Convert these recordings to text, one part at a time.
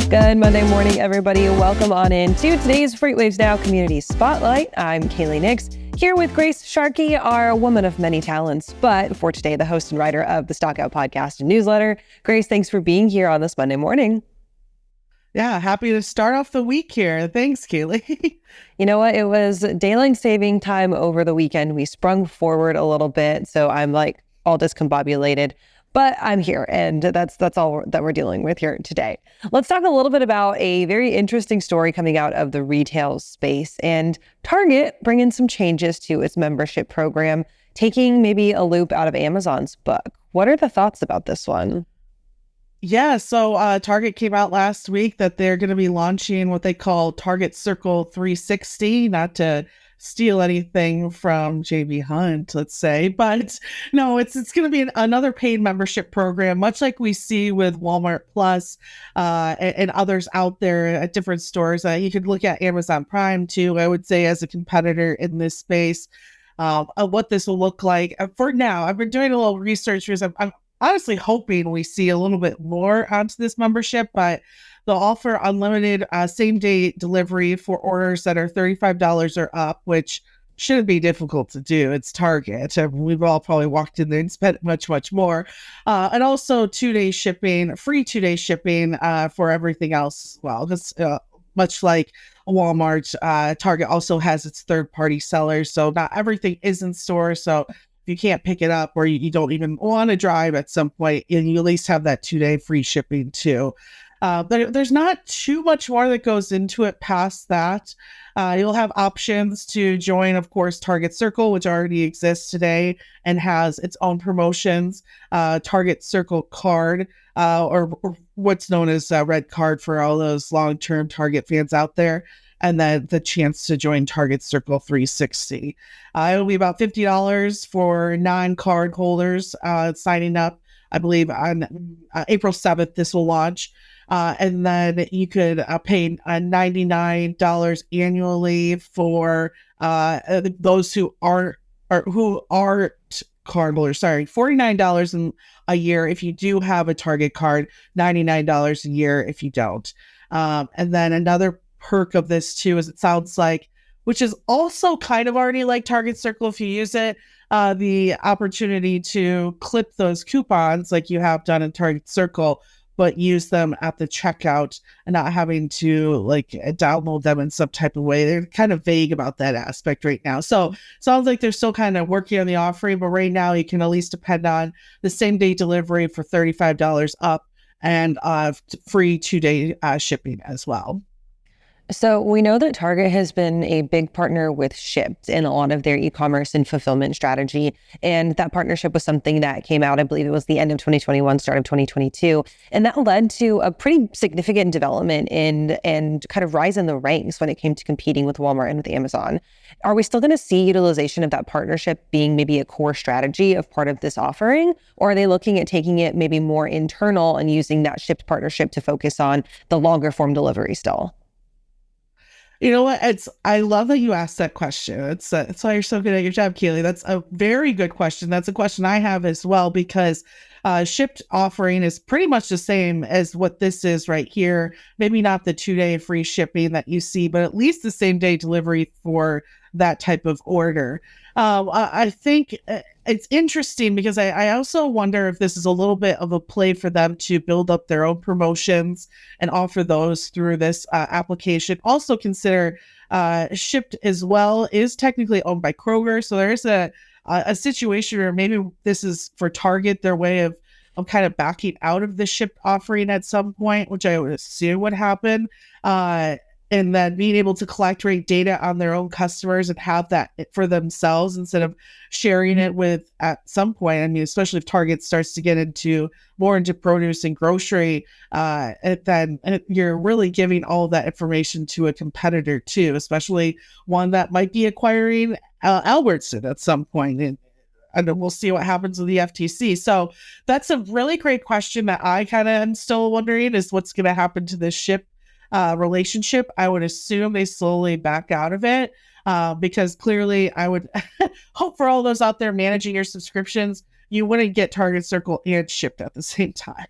Good Monday morning, everybody. Welcome on in to today's FreightWaves Now Community Spotlight. I'm Kaylee Nix, here with Grace Sharkey, our woman of many talents. But for today, the host and writer of the Stockout podcast and newsletter. Grace, thanks for being here on this Monday morning. Yeah, happy to start off the week here. Thanks, Kaylee. You know what? It was daylight saving time over the weekend. We sprung forward a little bit, so I'm like all discombobulated. But I'm here, and that's all that we're dealing with here today. Let's talk a little bit about a very interesting story coming out of the retail space, and Target bringing some changes to its membership program, taking maybe a loop out of Amazon's book. What are the thoughts about this one? Yeah, so Target came out last week that they're going to be launching what they call Target Circle 360, not to steal anything from JB Hunt, let's say, but no, it's going to be another paid membership program, much like we see with Walmart Plus and others out there at different stores. You could look at Amazon Prime too, I would say, as a competitor in this space. Of what this will look like. For now, I've been doing a little research because I'm honestly hoping we see a little bit more onto this membership, but they'll offer unlimited same-day delivery for orders that are $35 or up, which shouldn't be difficult to do. It's Target. We've all probably walked in there and spent much, much more. And also free 2-day shipping for everything else as well. Because much like Walmart, Target also has its third-party sellers, so not everything is in store. So if you can't pick it up or you don't even want to drive at some point, and you at least have that 2-day free shipping too. But there's not too much more that goes into it past that. You'll have options to join, of course, Target Circle, which already exists today and has its own promotions, Target Circle Card, or what's known as Red Card for all those long-term Target fans out there, and then the chance to join Target Circle 360. It'll be about $50 for non-card holders signing up. I believe on April 7th, this will launch. And then you could pay $99 annually for those who aren't card holders. Sorry, $49 a year if you do have a Target card, $99 a year if you don't. And then another perk of this too is, it sounds like, which is also kind of already like Target Circle if you use it, the opportunity to clip those coupons like you have done in Target Circle, but use them at the checkout and not having to download them in some type of way. They're kind of vague about that aspect right now. So sounds like they're still kind of working on the offering, but right now you can at least depend on the same day delivery for $35 up and free 2-day shipping as well. So we know that Target has been a big partner with Shipt in a lot of their e-commerce and fulfillment strategy. And that partnership was something that came out, I believe it was the end of 2021, start of 2022. And that led to a pretty significant development and kind of rise in the ranks when it came to competing with Walmart and with Amazon. Are we still going to see utilization of that partnership being maybe a core strategy of part of this offering? Or are they looking at taking it maybe more internal and using that Shipt partnership to focus on the longer form delivery still? You know what? I love that you asked that question. It's why you're so good at your job, Kaylee. That's a very good question. That's a question I have as well, because Shipt offering is pretty much the same as what this is right here. Maybe not the 2-day free shipping that you see, but at least the same day delivery for that type of order. I think it's interesting because I also wonder if this is a little bit of a play for them to build up their own promotions and offer those through this application. Also consider Shipt as well is technically owned by Kroger. So there is a situation where maybe this is for Target, their way of kind of backing out of the Shipt offering at some point, which I would assume would happen. And then being able to collect rate data on their own customers and have that for themselves instead of sharing it with, at some point, I mean, especially if Target starts to get more into produce and grocery, then you're really giving all of that information to a competitor too, especially one that might be acquiring Albertson at some point. And we'll see what happens with the FTC. So that's a really great question that I kind of am still wondering is what's going to happen to this Shipt relationship. I would assume they slowly back out of it because clearly I would hope for all those out there managing your subscriptions, you wouldn't get Target Circle and Shipt at the same time.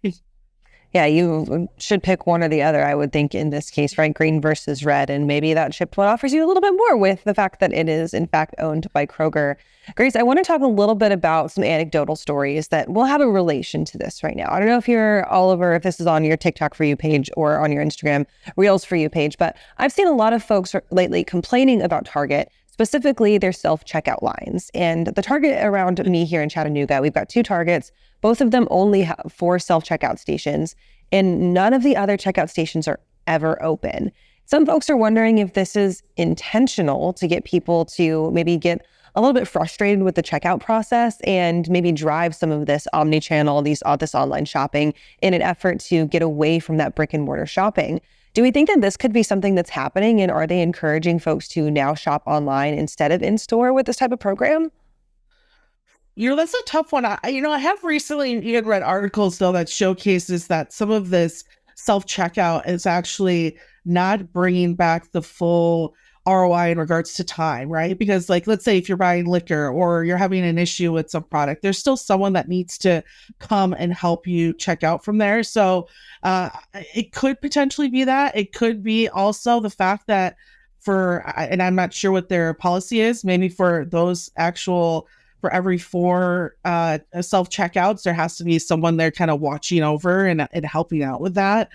Yeah, you should pick one or the other, I would think, in this case, right? Green versus red. And maybe that Shipt one offers you a little bit more with the fact that it is, in fact, owned by Kroger. Grace, I want to talk a little bit about some anecdotal stories that will have a relation to this right now. I don't know if you're, Oliver, if this is on your TikTok For You page or on your Instagram Reels For You page, but I've seen a lot of folks lately complaining about Target, specifically their self-checkout lines. And the Target around me here in Chattanooga, we've got two Targets. Both of them only have 4 self-checkout stations, and none of the other checkout stations are ever open. Some folks are wondering if this is intentional to get people to maybe get a little bit frustrated with the checkout process and maybe drive some of this omni-channel, this online shopping in an effort to get away from that brick and mortar shopping. Do we think that this could be something that's happening, and are they encouraging folks to now shop online instead of in store with this type of program? That's a tough one. I have recently even read articles though that showcases that some of this self checkout is actually not bringing back the full ROI in regards to time, right? Because, like, let's say if you're buying liquor or you're having an issue with some product, there's still someone that needs to come and help you check out from there. So it could potentially be that. It could be also the fact that and I'm not sure what their policy is, maybe for those actual for every 4 self checkouts, there has to be someone there kind of watching over and helping out with that.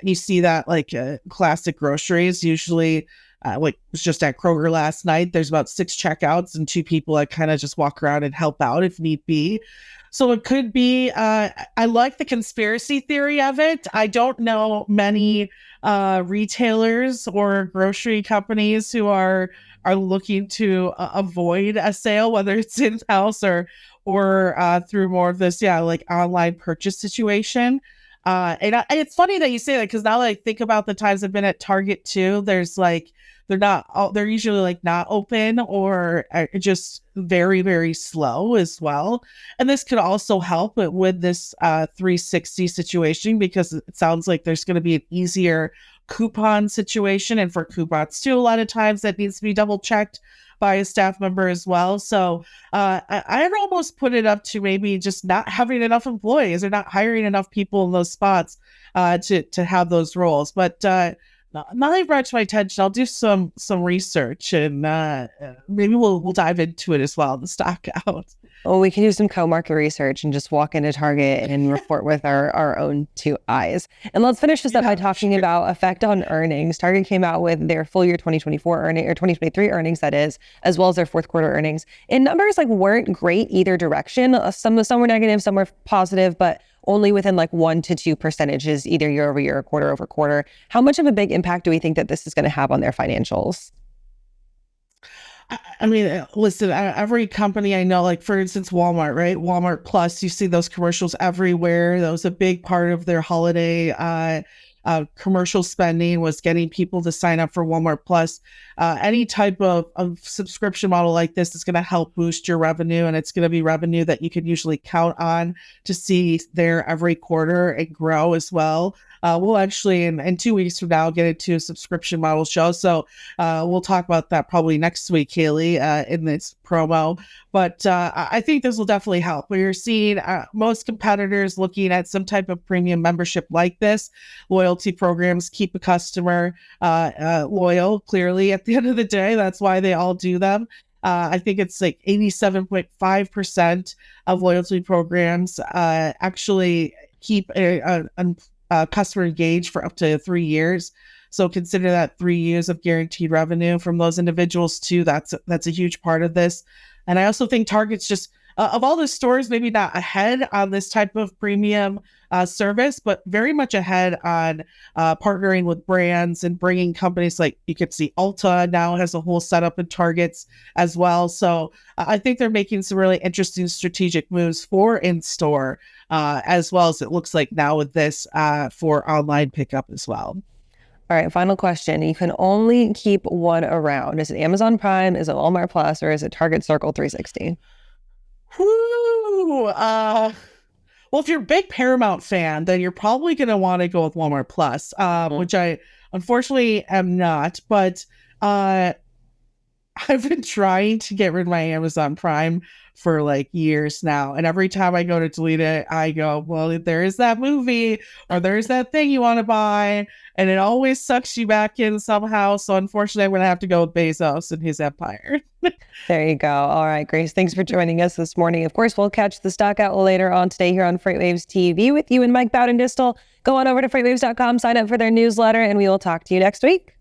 You see that like classic groceries, usually like was just at Kroger last night. There's about 6 checkouts and 2 people that kind of just walk around and help out if need be. So it could be, I like the conspiracy theory of it. I don't know many retailers or grocery companies who are looking to avoid a sale, whether it's in-house or through more of this, like online purchase situation. And it's funny that you say that, because now that I think about the times I've been at Target too, there's like, they're usually like not open or just very, very slow as well. And this could also help with this 360 situation, because it sounds like there's going to be an easier coupon situation. And for coupons too, a lot of times that needs to be double checked by a staff member as well. So I'd almost put it up to maybe just not having enough employees or not hiring enough people in those spots to have those roles. But now that you brought to my attention, I'll do some research, and maybe we'll dive into it as well, the stock out. Well, we can do some co-market research and just walk into Target and report with our own 2 eyes. And let's finish this up by talking about effect on earnings. Target came out with their full year 2024 earnings, or 2023 earnings, that is, as well as their fourth quarter earnings. And numbers like weren't great either direction. Some were negative, some were positive, but only within like 1 to 2 percentages, either year over year or quarter over quarter. How much of a big impact do we think that this is going to have on their financials? I mean, listen, every company I know, like for instance, Walmart, right? Walmart Plus, you see those commercials everywhere. That was a big part of their holiday commercial spending, was getting people to sign up for Walmart Plus. Any type of subscription model like this is going to help boost your revenue, and it's going to be revenue that you can usually count on to see there every quarter and grow as well. We'll actually, in 2 weeks from now, get into a subscription model show. So we'll talk about that probably next week, Haley, in this promo. But I think this will definitely help. We're seeing most competitors looking at some type of premium membership like this. Loyalty programs keep a customer loyal, clearly, at the end of the day. That's why they all do them. I think it's like 87.5% of loyalty programs actually keep a customer engaged for up to 3 years. So consider that 3 years of guaranteed revenue from those individuals too. That's a huge part of this. And I also think Target's just of all the stores, maybe not ahead on this type of premium service, but very much ahead on partnering with brands and bringing companies like, you could see Ulta now has a whole setup in Targets as well. So I think they're making some really interesting strategic moves for in-store, as well as it looks like now with this for online pickup as well. All right, final question. You can only keep one around. Is it Amazon Prime? Is it Walmart Plus? Or is it Target Circle 360? Whoo! Well, if you're a big Paramount fan, then you're probably going to want to go with Walmart Plus, which I unfortunately am not. But I've been trying to get rid of my Amazon Prime for like years now. And every time I go to delete it, I go, well, there is that movie or there's that thing you want to buy. And it always sucks you back in somehow. So unfortunately, I'm going to have to go with Bezos and his empire. There you go. All right, Grace, thanks for joining us this morning. Of course, we'll catch the stock out later on today here on FreightWaves TV with you and Mike Bowden-Distel. Go on over to freightwaves.com, sign up for their newsletter, and we will talk to you next week.